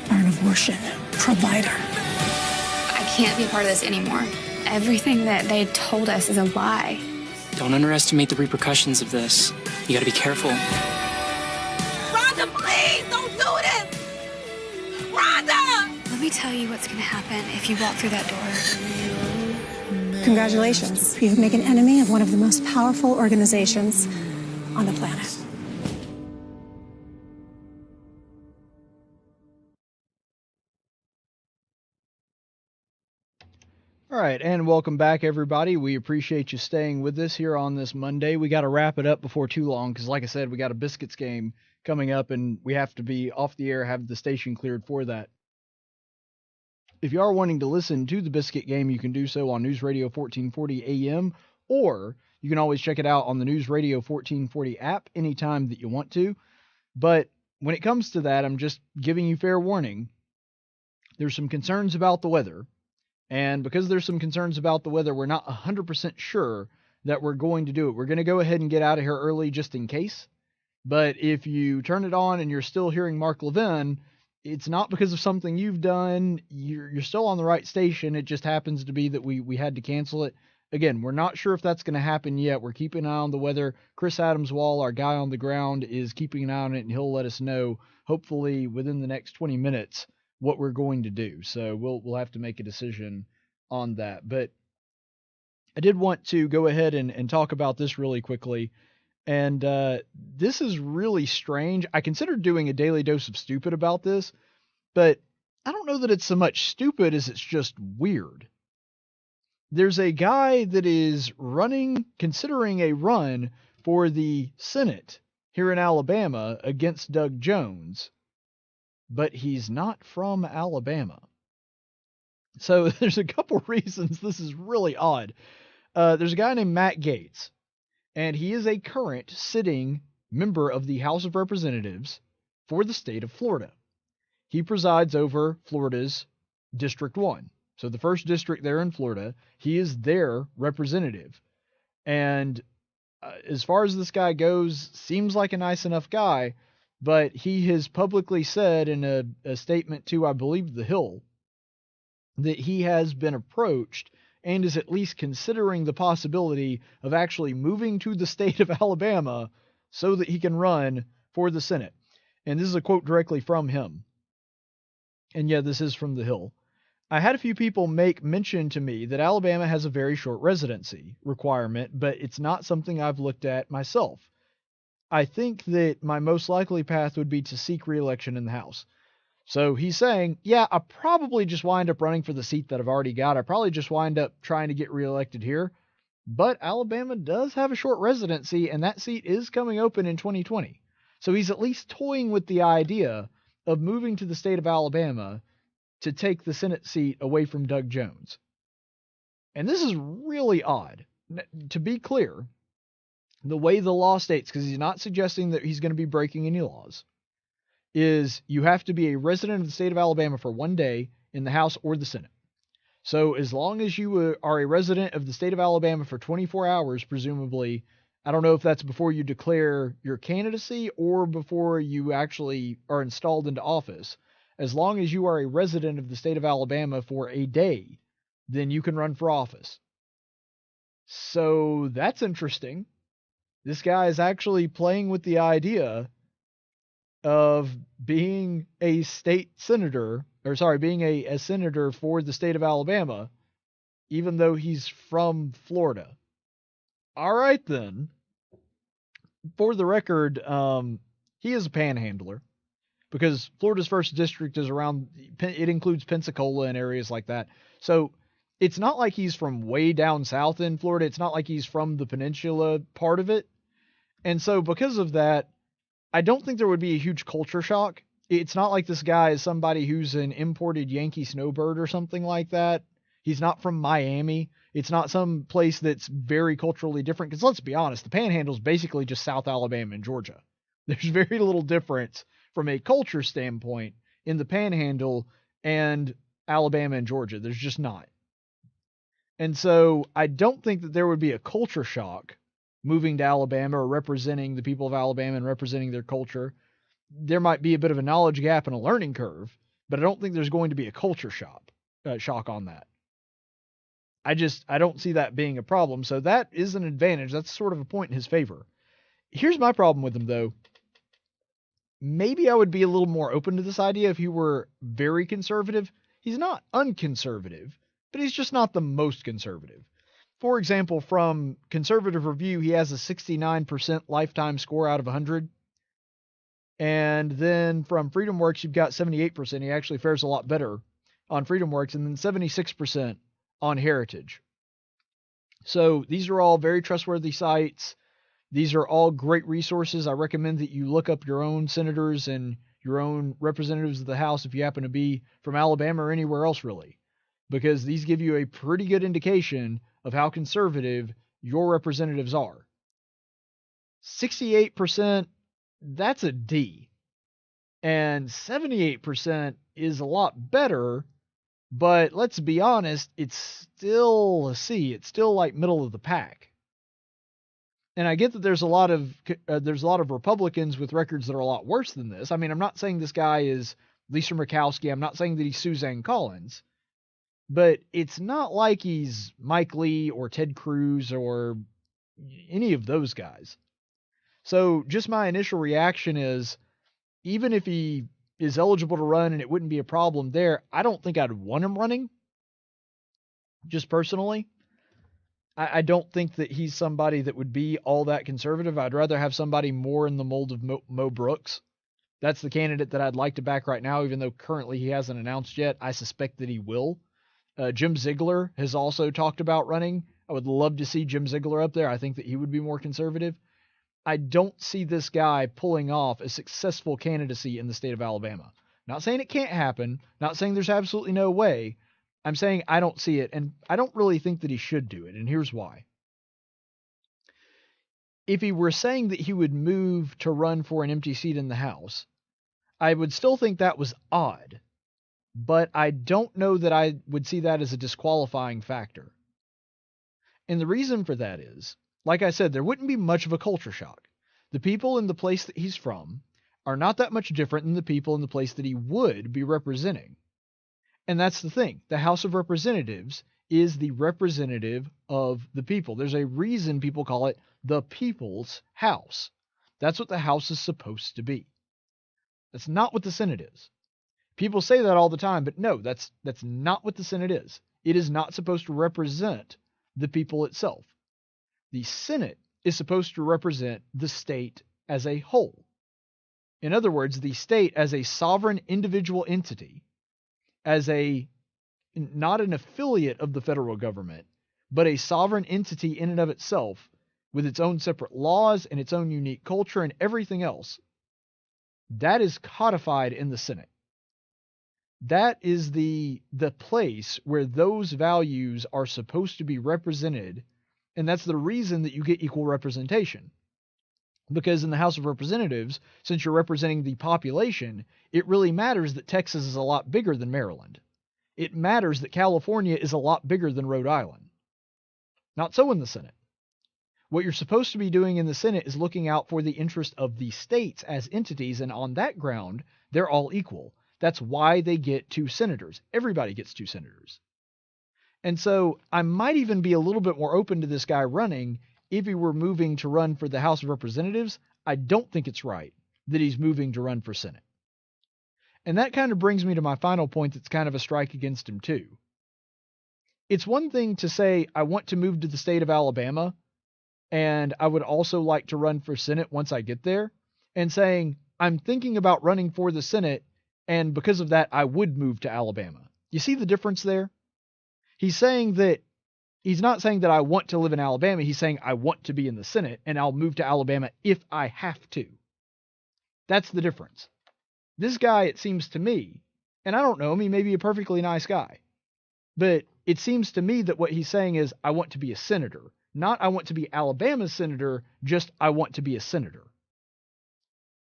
are an abortion provider. I can't be a part of this anymore. Everything that they told us is a lie. Don't underestimate the repercussions of this. You gotta be careful. Rhonda, please, don't do this! Rhonda! Let me tell you what's gonna happen if you walk through that door. Congratulations. You've made an enemy of one of the most powerful organizations on the planet. All right, and welcome back, everybody. We appreciate you staying with us here on this Monday. We got to wrap it up before too long because, like I said, we got a Biscuits game coming up, and we have to be off the air, have the station cleared for that. If you are wanting to listen to the Biscuit game, you can do so on News Radio 1440 AM, or you can always check it out on the News Radio 1440 app anytime that you want to. But when it comes to that, I'm just giving you fair warning. There's some concerns about the weather. And because there's some concerns about the weather, we're not 100% sure that we're going to do it. We're going to go ahead and get out of here early just in case. But if you turn it on and you're still hearing Mark Levin, it's not because of something you've done. You're still on the right station. It just happens to be that we had to cancel it. Again, we're not sure if that's going to happen yet. We're keeping an eye on the weather. Chris Adams-Wall, our guy on the ground, is keeping an eye on it, and he'll let us know, hopefully within the next 20 minutes, what we're going to do. So we'll have to make a decision on that. But I did want to go ahead and talk about this really quickly. And this is really strange. I considered doing a daily dose of stupid about this, but I don't know that it's so much stupid as it's just weird. There's a guy that is considering a run for the Senate here in Alabama against Doug Jones, but he's not from Alabama. So there's a couple reasons this is really odd. There's a guy named Matt Gaetz, and he is a current sitting member of the House of Representatives for the state of Florida. He presides over Florida's District 1. So the first district there in Florida, he is their representative. And as far as this guy goes, seems like a nice enough guy, but he has publicly said in a statement to, I believe, The Hill, that he has been approached and is at least considering the possibility of actually moving to the state of Alabama so that he can run for the Senate. And this is a quote directly from him. And yeah, this is from The Hill. I had a few people make mention to me that Alabama has a very short residency requirement, but it's not something I've looked at myself. I think that my most likely path would be to seek re-election in the House. So he's saying, yeah, I probably just wind up running for the seat that I've already got. I probably just wind up trying to get reelected here. But Alabama does have a short residency, and that seat is coming open in 2020. So he's at least toying with the idea of moving to the state of Alabama to take the Senate seat away from Doug Jones. And this is really odd. To be clear, the way the law states, because he's not suggesting that he's going to be breaking any laws, is you have to be a resident of the state of Alabama for 1 day in the House or the Senate. So as long as you are a resident of the state of Alabama for 24 hours, presumably, I don't know if that's before you declare your candidacy or before you actually are installed into office. As long as you are a resident of the state of Alabama for a day, then you can run for office. So that's interesting. This guy is actually playing with the idea of being a state senator, being a senator for the state of Alabama, even though he's from Florida. All right, then. For the record, he is a panhandler, because Florida's first district is around, it includes Pensacola and areas like that. So it's not like he's from way down south in Florida. It's not like he's from the peninsula part of it. And so because of that, I don't think there would be a huge culture shock. It's not like this guy is somebody who's an imported Yankee snowbird or something like that. He's not from Miami. It's not some place that's very culturally different. Because let's be honest, the Panhandle is basically just South Alabama and Georgia. There's very little difference from a culture standpoint in the Panhandle and Alabama and Georgia. There's just not. And so I don't think that there would be a culture shock moving to Alabama or representing the people of Alabama and representing their culture. There might be a bit of a knowledge gap and a learning curve, but I don't think there's going to be a culture shock on that. I don't see that being a problem. So that is an advantage. That's sort of a point in his favor. Here's my problem with him, though. Maybe I would be a little more open to this idea if he were very conservative. He's not unconservative, but he's just not the most conservative. For example, from Conservative Review, he has a 69% lifetime score out of 100. And then from FreedomWorks, you've got 78%. He actually fares a lot better on FreedomWorks, and then 76% on Heritage. So these are all very trustworthy sites. These are all great resources. I recommend that you look up your own senators and your own representatives of the House if you happen to be from Alabama or anywhere else, really, because these give you a pretty good indication of how conservative your representatives are. 68%, that's a D. And 78% is a lot better, but let's be honest, it's still a C. It's still like middle of the pack. And I get that there's a lot of Republicans with records that are a lot worse than this. I mean, I'm not saying this guy is Lisa Murkowski. I'm not saying that he's Suzanne Collins, but it's not like he's Mike Lee or Ted Cruz or any of those guys. So just my initial reaction is, even if he is eligible to run and it wouldn't be a problem there, I don't think I'd want him running. Just personally. I don't think that he's somebody that would be all that conservative. I'd rather have somebody more in the mold of Mo Brooks. That's the candidate that I'd like to back right now, even though currently he hasn't announced yet. I suspect that he will. Jim Ziegler has also talked about running. I would love to see Jim Ziegler up there. I think that he would be more conservative. I don't see this guy pulling off a successful candidacy in the state of Alabama. Not saying it can't happen. Not saying there's absolutely no way. I'm saying I don't see it, and I don't really think that he should do it, and here's why. If he were saying that he would move to run for an empty seat in the House, I would still think that was odd, but I don't know that I would see that as a disqualifying factor. And the reason for that is, like I said, there wouldn't be much of a culture shock. The people in the place that he's from are not that much different than the people in the place that he would be representing. And that's the thing. The House of Representatives is the representative of the people. There's a reason people call it the People's House. That's what the House is supposed to be. That's not what the Senate is. People say that all the time, but no, that's not what the Senate is. It is not supposed to represent the people itself. The Senate is supposed to represent the state as a whole. In other words, the state as a sovereign individual entity, as not an affiliate of the federal government, but a sovereign entity in and of itself, with its own separate laws and its own unique culture and everything else. That is codified in the Senate. That is the place where those values are supposed to be represented, and that's the reason that you get equal representation. Because in the House of Representatives, since you're representing the population, it really matters that Texas is a lot bigger than Maryland. It matters that California is a lot bigger than Rhode Island. Not so in the Senate. What you're supposed to be doing in the Senate is looking out for the interest of the states as entities, and on that ground, they're all equal. That's why they get 2 senators. Everybody gets 2 senators. And so I might even be a little bit more open to this guy running if he were moving to run for the House of Representatives. I don't think it's right that he's moving to run for Senate. And that kind of brings me to my final point that's kind of a strike against him too. It's one thing to say, I want to move to the state of Alabama, and I would also like to run for Senate once I get there, and saying, I'm thinking about running for the Senate, and because of that, I would move to Alabama. You see the difference there? He's saying that he's not saying that I want to live in Alabama. He's saying I want to be in the Senate, and I'll move to Alabama if I have to. That's the difference. This guy, it seems to me, and I don't know him, he may be a perfectly nice guy, but it seems to me that what he's saying is, I want to be a senator. Not I want to be Alabama's senator, just I want to be a senator.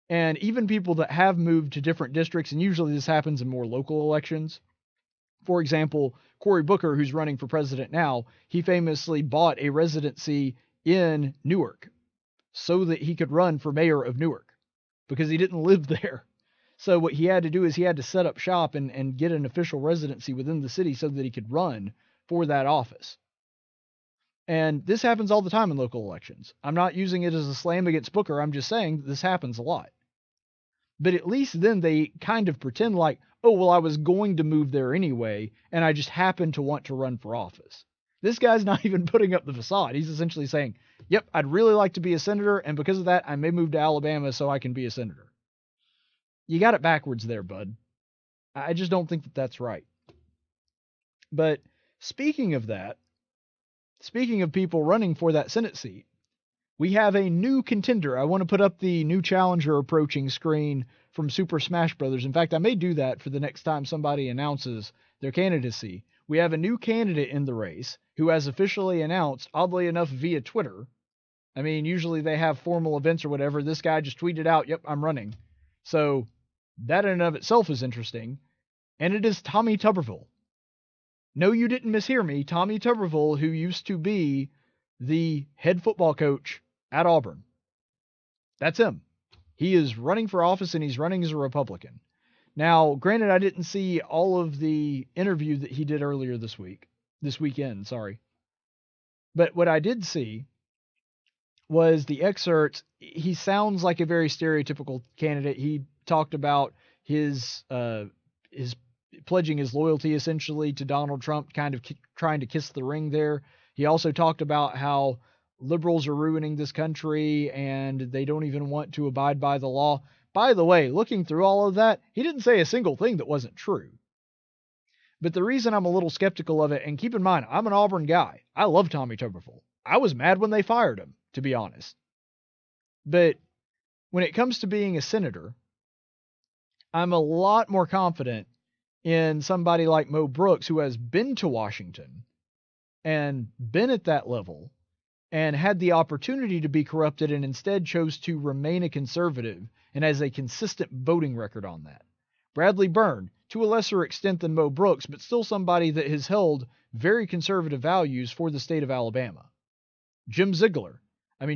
And even people that have moved to different districts, and usually this happens in more local elections. For example, Cory Booker, who's running for president now, he famously bought a residency in Newark so that he could run for mayor of Newark because he didn't live there. So what he had to do is he had to set up shop and get an official residency within the city so that he could run for that office. And this happens all the time in local elections. I'm not using it as a slam against Booker. I'm just saying that this happens a lot. But at least then they kind of pretend like, oh, well, I was going to move there anyway, and I just happened to want to run for office. This guy's not even putting up the facade. He's essentially saying, yep, I'd really like to be a senator, and because of that, I may move to Alabama so I can be a senator. You got it backwards there, bud. I just don't think that that's right. But speaking of that, speaking of people running for that Senate seat, we have a new contender. I want to put up the new challenger approaching screen from Super Smash Brothers. In fact, I may do that for the next time somebody announces their candidacy. We have a new candidate in the race who has officially announced, oddly enough, via Twitter. I mean, usually they have formal events or whatever. This guy just tweeted out, yep, I'm running. So that in and of itself is interesting. And it is Tommy Tuberville. No, you didn't mishear me. Tommy Tuberville, who used to be the head football coach at Auburn. That's him. He is running for office, and he's running as a Republican. Now, granted, I didn't see all of the interview that he did earlier this weekend, sorry. But what I did see was the excerpts. He sounds like a very stereotypical candidate. He talked about his pledging his loyalty essentially to Donald Trump, kind of trying to kiss the ring there. He also talked about how liberals are ruining this country and they don't even want to abide by the law. By the way, looking through all of that, he didn't say a single thing that wasn't true. But the reason I'm a little skeptical of it, and keep in mind, I'm an Auburn guy. I love Tommy Tuberville. I was mad when they fired him, to be honest. But when it comes to being a senator, I'm a lot more confident in somebody like Mo Brooks, who has been to Washington and been at that level and had the opportunity to be corrupted and instead chose to remain a conservative and has a consistent voting record on that. Bradley Byrne, to a lesser extent than Mo Brooks, but still somebody that has held very conservative values for the state of Alabama. Jim Ziegler.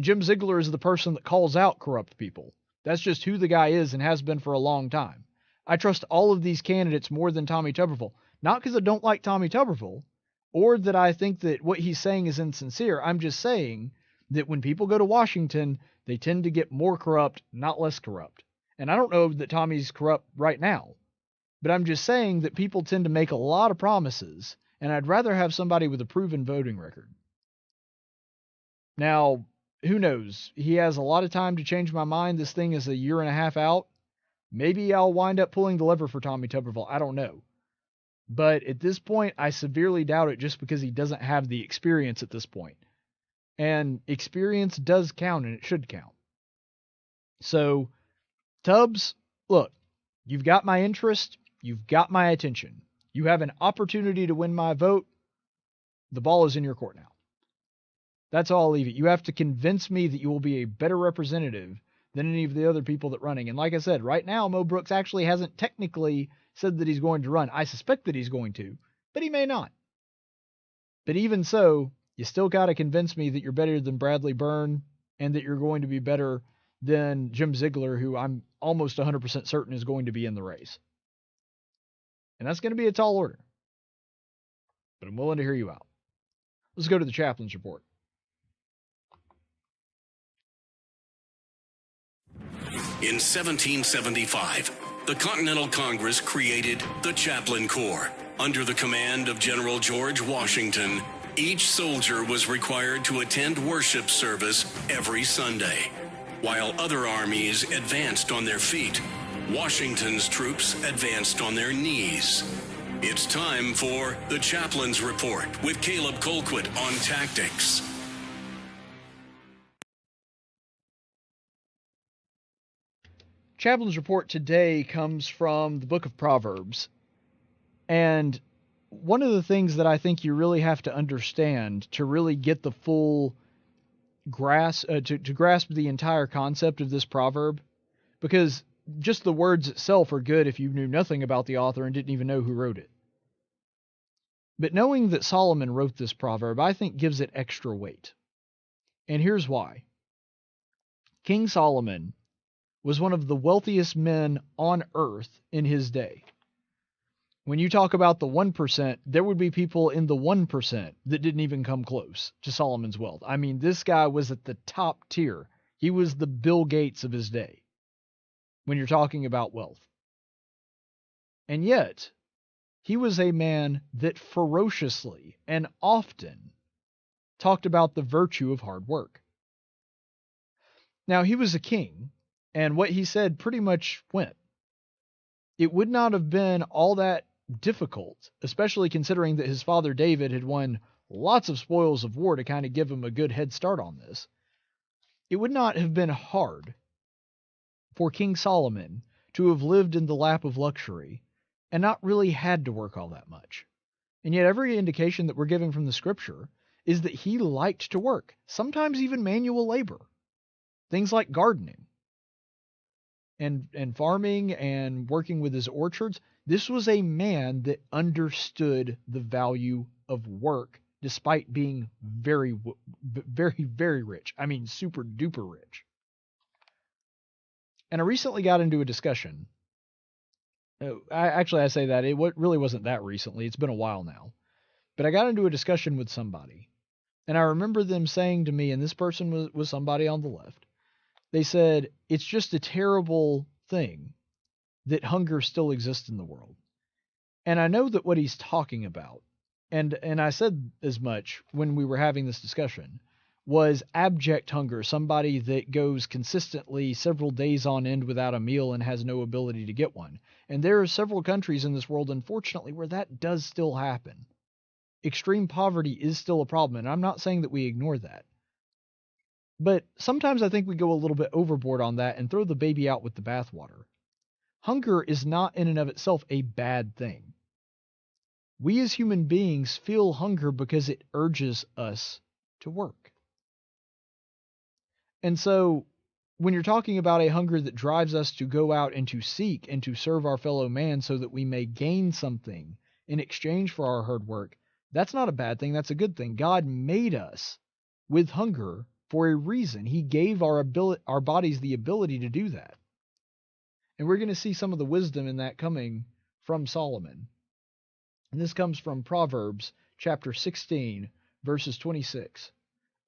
Jim Ziegler is the person that calls out corrupt people. That's just who the guy is and has been for a long time. I trust all of these candidates more than Tommy Tuberville. Not because I don't like Tommy Tuberville, or that I think that what he's saying is insincere. I'm just saying that when people go to Washington, they tend to get more corrupt, not less corrupt. And I don't know that Tommy's corrupt right now, but I'm just saying that people tend to make a lot of promises, and I'd rather have somebody with a proven voting record. Now, who knows? He has a lot of time to change my mind. This thing is a year and a half out. Maybe I'll wind up pulling the lever for Tommy Tuberville. I don't know. But at this point, I severely doubt it just because he doesn't have the experience at this point. And experience does count, and it should count. So, Tubbs, look, you've got my interest. You've got my attention. You have an opportunity to win my vote. The ball is in your court now. That's all I'll leave it. You have to convince me that you will be a better representative than any of the other people that are running. And like I said, right now, Mo Brooks actually hasn't technically said that he's going to run. I suspect that he's going to, but he may not. But even so, you still got to convince me that you're better than Bradley Byrne and that you're going to be better than Jim Ziegler, who I'm almost 100% certain is going to be in the race. And that's going to be a tall order. But I'm willing to hear you out. Let's go to the chaplain's report. In 1775, the Continental Congress created the Chaplain Corps. Under the command of General George Washington, each soldier was required to attend worship service every Sunday. While other armies advanced on their feet, Washington's troops advanced on their knees. It's time for the Chaplain's Report with Caleb Colquitt on tactics. Chaplain's report today comes from the book of Proverbs. And one of the things that I think you really have to understand to really get the full grasp, to grasp the entire concept of this proverb, because just the words itself are good if you knew nothing about the author and didn't even know who wrote it. But knowing that Solomon wrote this proverb, I think gives it extra weight. And here's why. King Solomon was one of the wealthiest men on earth in his day. When you talk about the 1%, there would be people in the 1% that didn't even come close to Solomon's wealth. I mean, this guy was at the top tier. He was the Bill Gates of his day when you're talking about wealth. And yet, he was a man that ferociously and often talked about the virtue of hard work. Now, he was a king, and what he said pretty much went. It would not have been all that difficult, especially considering that his father David had won lots of spoils of war to kind of give him a good head start on this. It would not have been hard for King Solomon to have lived in the lap of luxury and not really had to work all that much. And yet every indication that we're giving from the scripture is that he liked to work, sometimes even manual labor. Things like gardening and farming and working with his orchards. This was a man that understood the value of work despite being very, very, very rich. I mean, super duper rich. And I recently got into a discussion I say that it really wasn't that recently. It's been a while now. But I got into a discussion with somebody, and I remember them saying to me, and this person was somebody on the left. They said, it's just a terrible thing that hunger still exists in the world. And I know that what he's talking about, and I said as much when we were having this discussion, was abject hunger, somebody that goes consistently several days on end without a meal and has no ability to get one. And there are several countries in this world, unfortunately, where that does still happen. Extreme poverty is still a problem, and I'm not saying that we ignore that. But sometimes I think we go a little bit overboard on that and throw the baby out with the bathwater. Hunger is not in and of itself a bad thing. We as human beings feel hunger because it urges us to work. And so when you're talking about a hunger that drives us to go out and to seek and to serve our fellow man so that we may gain something in exchange for our hard work, that's not a bad thing. That's a good thing. God made us with hunger for a reason. He gave our bodies the ability to do that. And we're going to see some of the wisdom in that coming from Solomon. And this comes from Proverbs chapter 16, verses 26.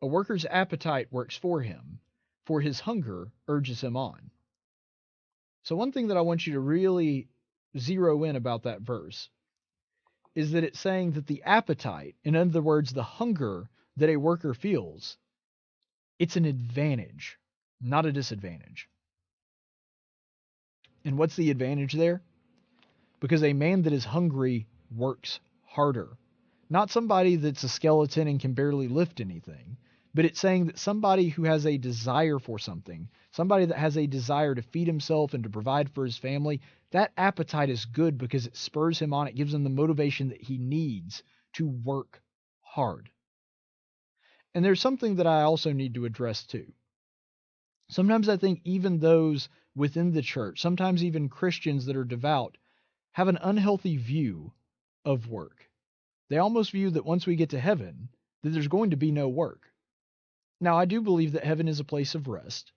A worker's appetite works for him, for his hunger urges him on. So one thing that I want you to really zero in about that verse is that it's saying that the appetite, in other words, the hunger that a worker feels, it's an advantage, not a disadvantage. And what's the advantage there? Because a man that is hungry works harder. Not somebody that's a skeleton and can barely lift anything, but it's saying that somebody who has a desire for something, somebody that has a desire to feed himself and to provide for his family, that appetite is good because it spurs him on. It gives him the motivation that he needs to work hard. And there's something that I also need to address too. Sometimes I think even those within the church, sometimes even Christians that are devout, have an unhealthy view of work. They almost view that once we get to heaven, that there's going to be no work. Now, I do believe that heaven is a place of rest,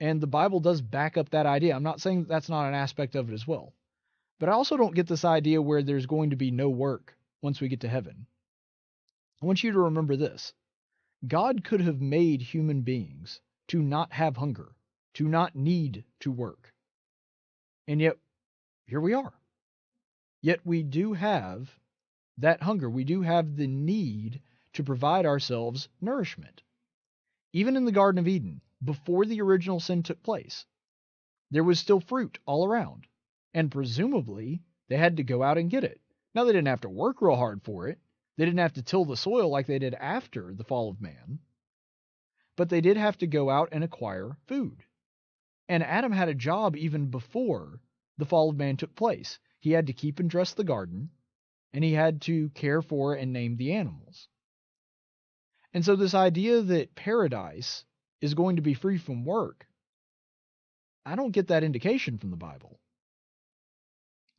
and the Bible does back up that idea. I'm not saying that that's not an aspect of it as well. But I also don't get this idea where there's going to be no work once we get to heaven. I want you to remember this. God could have made human beings to not have hunger, to not need to work. And yet, here we are. Yet we do have that hunger. We do have the need to provide ourselves nourishment. Even in the Garden of Eden, before the original sin took place, there was still fruit all around. And presumably, they had to go out and get it. Now, they didn't have to work real hard for it. They didn't have to till the soil like they did after the fall of man. But they did have to go out and acquire food. And Adam had a job even before the fall of man took place. He had to keep and dress the garden, and he had to care for and name the animals. And so this idea that paradise is going to be free from work, I don't get that indication from the Bible.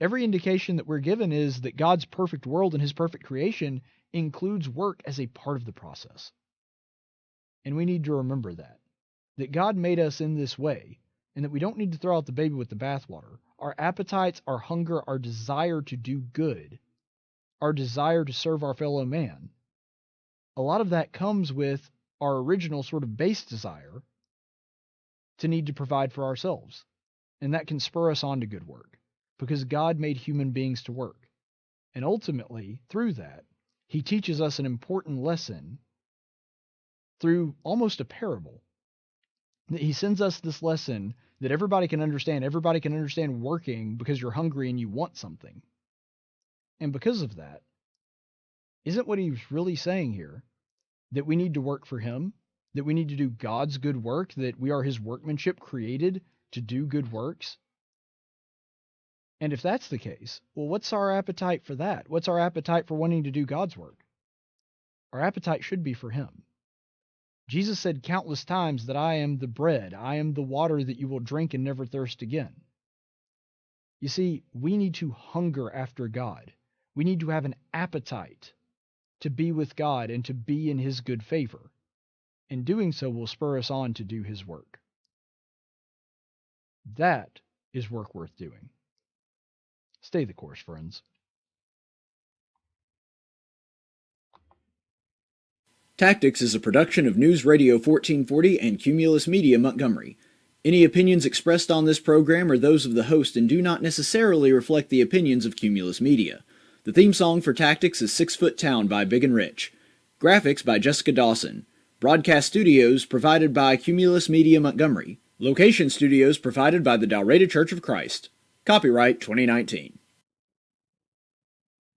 Every indication that we're given is that God's perfect world and his perfect creation includes work as a part of the process. And we need to remember that God made us in this way, and that we don't need to throw out the baby with the bathwater. Our appetites, our hunger, our desire to do good, our desire to serve our fellow man, a lot of that comes with our original sort of base desire to need to provide for ourselves. And that can spur us on to good work, because God made human beings to work. And ultimately, through that, he teaches us an important lesson through almost a parable. That he sends us this lesson that everybody can understand. Everybody can understand working because you're hungry and you want something. And because of that, isn't what he's really saying here that we need to work for him? That we need to do God's good work? That we are his workmanship created to do good works? And if that's the case, well, what's our appetite for that? What's our appetite for wanting to do God's work? Our appetite should be for him. Jesus said countless times that I am the bread, I am the water that you will drink and never thirst again. You see, we need to hunger after God. We need to have an appetite to be with God and to be in his good favor. And doing so will spur us on to do his work. That is work worth doing. Stay the course, friends. Tactics is a production of News Radio 1440 and Cumulus Media Montgomery. Any opinions expressed on this program are those of the host and do not necessarily reflect the opinions of Cumulus Media. The theme song for Tactics is 6 Foot Town by Big and Rich. Graphics by Jessica Dawson. Broadcast studios provided by Cumulus Media Montgomery. Location studios provided by the Dalraida Church of Christ. Copyright 2019.